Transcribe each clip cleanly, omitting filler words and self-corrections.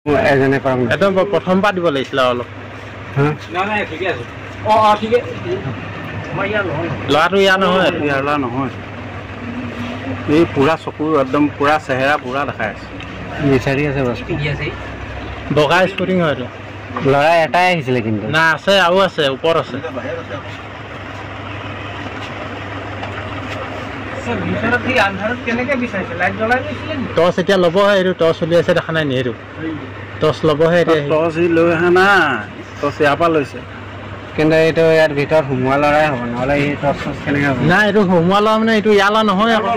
এজনে কৰম একদম প্ৰথম পৰা দিব লাগিছিল অলপ নাই ঠিকে আছে ঠিকে ল'ৰাটো ইয়াৰ নহয় ইয়াৰ ল'ৰা নহয় এই পুৰা চকু একদম পুৰা চেহেৰা পুৰা দেখাই আছে বিচাৰি আছে বস্তু বগা স্পৰ্টিং হয়তো ল'ৰা এটাই আহিছিলে কিন্তু না আছে আৰু আছে ওপৰত আছে টৰ্চ এতিয়া ল'বহে এইটো টৰ্চ চলি আছে দেখা নাই নি এইটো টৰ্চ ল'বহে এতিয়া টৰ্চ লৈ অহা নাই টৰ্চ ইয়াৰ পৰা লৈছে কিন্তু এইটো ইয়াৰ ভিতৰত সোমোৱা ল'ৰাই হ'ব নহ'লে এই টৰ্চ কেনেকৈ হ'ব নাই এইটো সোমোৱা ল'ৰা মানে এইটো ইয়াৰ ল'ৰা নহয় আকৌ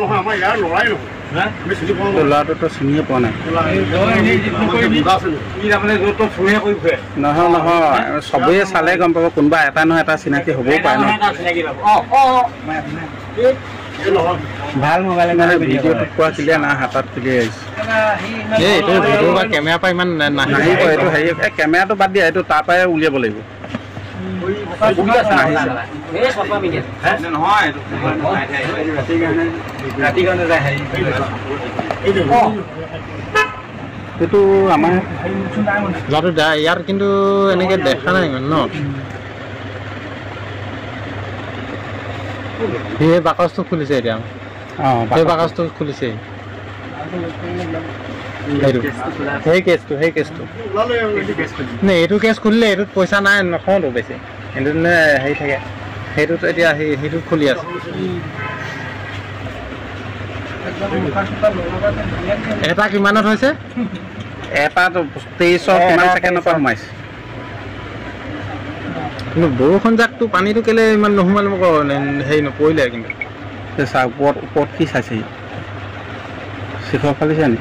ল'ৰাটোতো চিনিয়ে পোৱা নাই নহয় নহয় চবেই চালে গম পাব কোনোবা এটা নহয় এটা চিনাকি হ'বও পাৰে ন ভাল মোবাইল মানে ভিডিঅ'টো পোৱা ক্লিয়াৰ নাই হাতত ক্লিয়াৰ আহিছে এইটো ভিডিঅ' বা কেমেৰাৰ পৰা ইমান নাহিব এইটো হেৰি কেমেৰাটো বাদ দিয়া এইটো তাৰ পৰাই উলিয়াব লাগিব এইটো আমাৰ ল'ৰাটো ইয়াৰ কিন্তু এনেকৈ দেখা নাই ইমান ন সেই বাকচটো খুলিছে এতিয়া সেই বাকচটো খুলিছে সেই কেছটো নে এইটো কেছ খুলিলে এইটোত পইচা নাই নথওঁতো বেছি কিন্তু নে হেৰি থাকে সেইটোত এতিয়া সেইটোত খুলি আছে এটা কিমানত হৈছে এটা 23 কিমান ছেকেণ্ডৰ পৰা সোমাইছে কিন্তু বৰষুণ জাকটো পানীটো কেলে ইমান নোসোমালে মোক হেৰি নপৰিলে কিন্তু চাওক ওপৰত কি চাইছে শিখৰ ফালিছে নি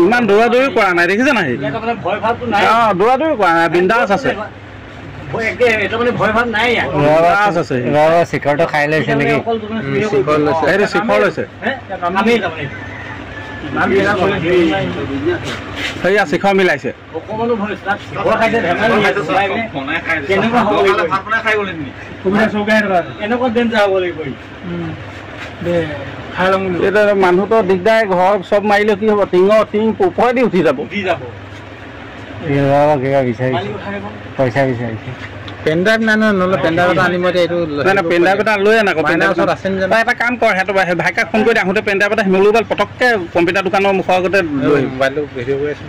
ইমান দৌৰা দৌৰি কৰা নাই দেখিছে নাই দৌৰা দৌৰি কৰা নাই বিন্দাছ আছে শিখৰটো খাই লৈছে নেকি শিখৰ লৈছে সেয়া শিখৰ মিলাইছে মানুহটো দিগদাৰ ঘৰ চব মাৰিলে কি হ'ব টিং ওপৰেদি উঠি যাব পইচা বিচাৰিছে পেনড্ৰাইভ নাই নহ'লে পেনড্ৰাইভ এটা আনি মই এইটো পেনড্ৰাইভ এটা লৈ আন আকৌ ওচৰত আছে নি এটা কাম কৰ সেইটো ভাইকাক ফোন কৰি আহোঁতে পেনড্ৰাইভ এটা শিমলু গ'ল পটককৈ কম্পিউটাৰ দোকানৰ মুখৰ আগতে লৈ মোবাইলটো ভিডিঅ' কৰি আছোঁ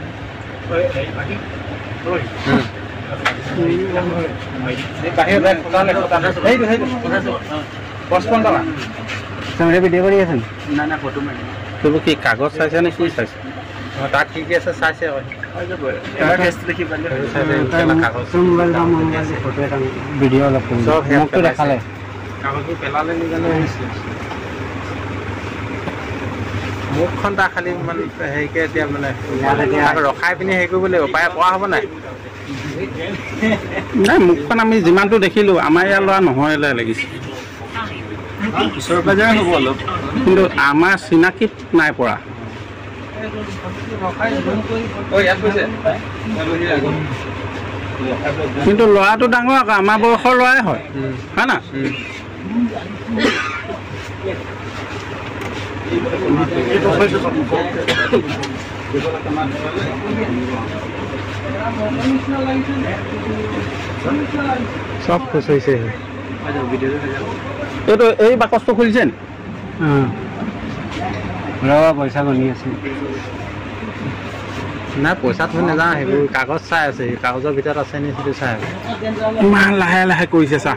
ভিডিঅ' কৰি আছে সেইবোৰ কি কাগজ চাইছে নে কি চাইছে তাক কি আছে চাইছে ভিডিঅ' অলপ মোকটো দেখালে কাগজবোৰ পেলালে নিজানে মুখখন তাৰ খালি ইমান হেৰিকৈ এতিয়া মানে ৰখাই পিনি হেৰি কৰিব লাগিব উপায় পোৱা হ'ব নাই নাই মুখখন আমি যিমানটো দেখিলোঁ আমাৰ ইয়াৰ ল'ৰা নহয় লাগিছে ওচৰ পাজৰে হ'ব অলপ কিন্তু আমাৰ চিনাকিত নাই পৰা কিন্তু ল'ৰাটো ডাঙৰ আকৌ আমাৰ বয়সৰ ল'ৰাই হয় না চব খুচৰিছে এইটো এই বাকচটো খুলিছে নি পইচা গণি আছে নাই পইচা থৈ নাযাওঁ সেইবোৰ কাগজ চাই আছে কাগজৰ ভিতৰত আছে নি সেইটো চাই আছে ইমান লাহে লাহে কৰিছে চা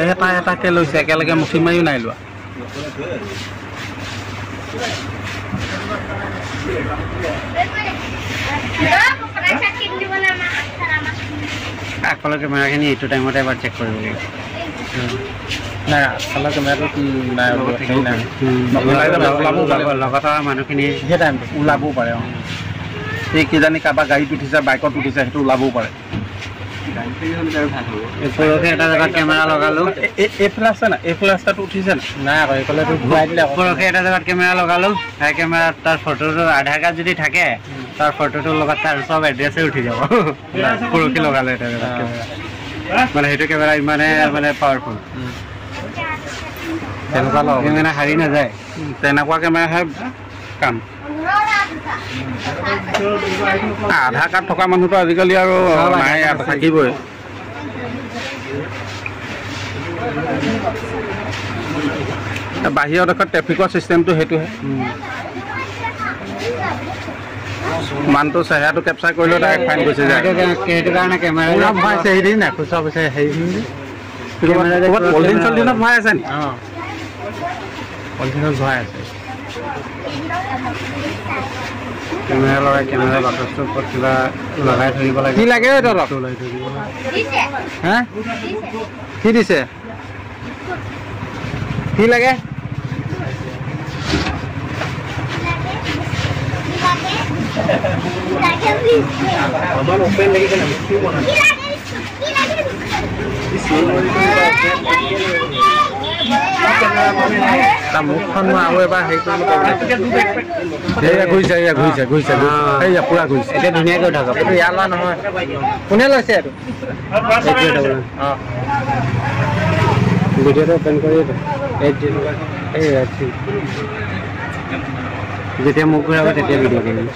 এটা এটাকে লৈছে একেলগে মুঠি মাৰিও নাই লোৱা আগফালৰ কেমেৰাখিনি এইটো টাইমতে এবাৰ চেক কৰিব লাগিব নাই আগফালৰ কেমেৰাটো লগত মানুহখিনি সেই টাইমটো ওলাবও পাৰে এই কিজানি কাৰোবাৰ গাড়ীত উঠিছে বাইকত উঠিছে সেইটো ওলাবও পাৰে পৰহি এটা জেগাত কেমেৰা লগালোঁ। এইফালে আছে না এইফালে ৰাস্তাটো উঠিছে না নাই আকৌ এইফালেতো ঘূৰাই দিলে। পৰহি এটা জেগাত কেমেৰা লগালোঁ, সেই কেমেৰাত তাৰ ফটোটো আধাৰ কাৰ্ড যদি থাকে তাৰ ফটোটোৰ লগত তাৰ চব এড্ৰেছে উঠি যাব। পৰহি লগালে এটা জেগাত কেমেৰা, মানে সেইটো কেমেৰা ইমানে মানে পাৱাৰফুল। তেনেকুৱা লগ কেমেৰা হাৰি নাযায়, তেনেকুৱা কেমেৰাহে কাম। আধাৰ কাৰ্ড থকা মানুহটো আজিকালি আৰু নাই, ইয়াত থাকিবই। বাহিৰৰ দেশত ট্ৰেফিকৰ চিষ্টেমটো সেইটোহে। মানুহটো চেহেৰাটো কেপচাৰ কৰিলেও ডাইৰেক্ট ফাইন গুচি যায়। সেইটো কাৰণে কেমেৰা ভৰাইছে সেইদিন নাই খুচুৰা পইচা হেৰি পলিথিন চলিথিনত ভৰাই আছে নি? অঁ পলিথিনত ভৰাই আছে। কেমেৰা লগাই কেমেৰা বাকচটোৰ ওপৰত কিবা লগাই থৈ দিব লাগে। কি লাগে তলত ওলাই থৈ দিব হা? কি দিছে? কি লাগে? মুখখন মই আৰু এবাৰ হেৰি কৰিব ঘূৰিছে ঘূৰিছে পুৰা ঘূৰিছে। এতিয়া ধুনীয়াকৈ উঠাব। এইটো ইয়াৰ লোৱা নহয়। কোনে লৈছে এইটো? অঁ ভিডিঅ'টো অপেন কৰি যেতিয়া মুখ ঘূৰাব তেতিয়া ভিডিঅ' কৰিম।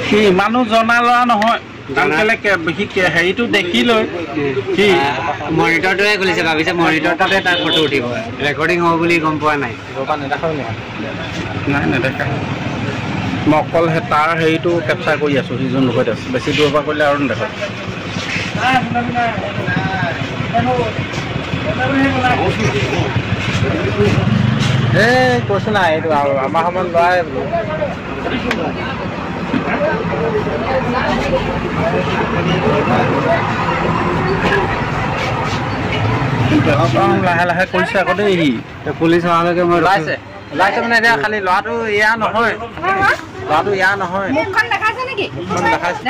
সি ইমানো জনা লোৱা নহয়, হেৰিটো দেখি লৈ কি মনিটৰটোৱে খুলিছে, ভাবিছে মনিটৰ তাতে তাৰ ফটো উঠিব, ৰেকৰ্ডিং হ'ব বুলি গম পোৱা নাই। নাই নেদেখা। মই অকল তাৰ হেৰিটো কেপচাৰ কৰি আছোঁ, সিজন লোকত আছোঁ। বেছি দূৰৰ পৰা কৰিলে আৰু নেদেখা। এই কৈছোঁ নাই, এইটো আৰু আমাৰ সময়ত লৰাই লাহে লাহে কৰিছে আকৌ দেই। সি পুলিচ অহালৈকে মই ওলাইছে মানে এতিয়া খালি ল'ৰাটো ইয়াৰ নহয়, ল'ৰাটো ইয়াৰ নহয়। মুখখন দেখাইছে নেকি? মুখখন দেখাইছে।